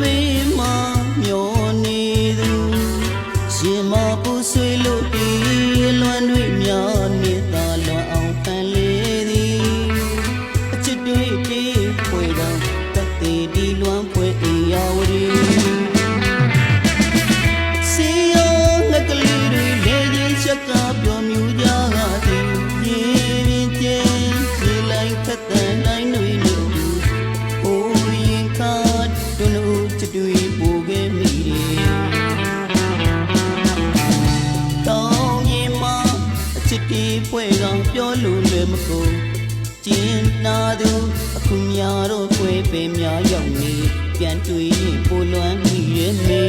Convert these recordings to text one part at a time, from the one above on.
ဘေးမှာမျောနေသူရှင်မပူဆွေလို့ဒီလွမ်းတွေများနေသာလွန်အောင်ဖန်လေသည်အချစ်တွေတီးဖွေတော်တသေးဒီလွမ်းဖွေအေယာဝတီစီယောငကလေးတွေလေရင်ချက်ကပြောမြူကြသည်ရေရင်ကျင်းစီလိုက်ခတ်တဲ့နိုင်တွေလို့ဟိုရင်ခါတွန်းလို့ချစ်တွေပူခဲ့မိတယ်တောင်းရင်မအချစ်တွေဖွဲ့ကောင်ပြောလို့လည်းမကုန်ကျင်းနာသူအခုများတော့ခွဲပင်များရောက်နေပြန်တွေ့ရင်ပိုလွမ်းမိရဲ့မေ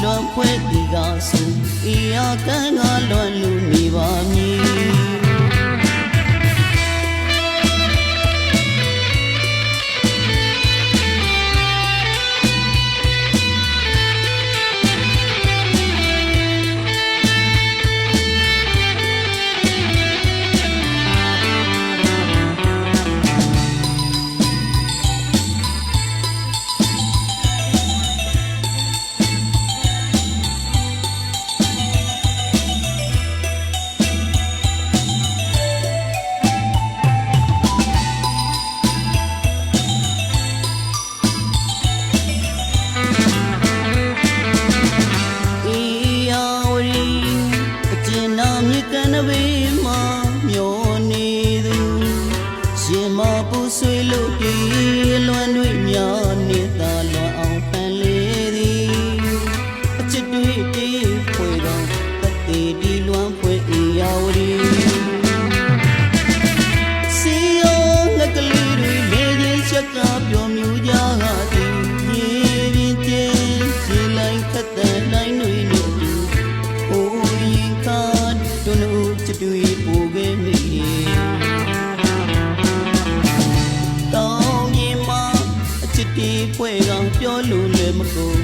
လွန်ဖွဲ့ဒီကဆိုအေးအကန်းကလွန်လူနေပါမည်ဘေးမှာမျောနေသူရှင်မပူဆွေလို့ဒီလွမ်းတွေများနေသာလွန်အောင်ဖန်လေသည်အချစ်တွေတီးဖွေတော်တသေးဒီလွမ်းဖွေအေယာဝတီစီယောငကလေးတွေလေရင်ချက်ကပြောမြူကြသည်ရေရင်ကျင်းစီလိုက်ခတ်တဲ့နိုင်တွေလို့ဟိုရင်ခါတွန်းလို့ချစ်တွေပူခဲ့မိတောင်းရင်မအချစ်တွေဖွဲ့ကောင်ပြောလို့လည်းမကုန်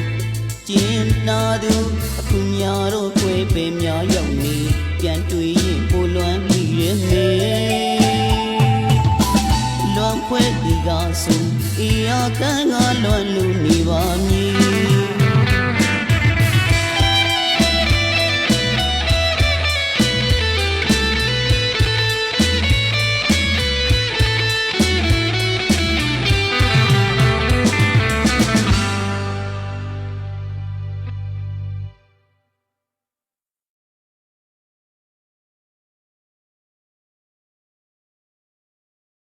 ကျင်းနာသူအခုများတော့ခွဲပင်များရောက်နေပြန်တွေ့ရင်ပိုလွမ်းမိရဲ့မေလွန်ဖွဲ့ဒီကဆိုအေးအကန်းကလွန်လူ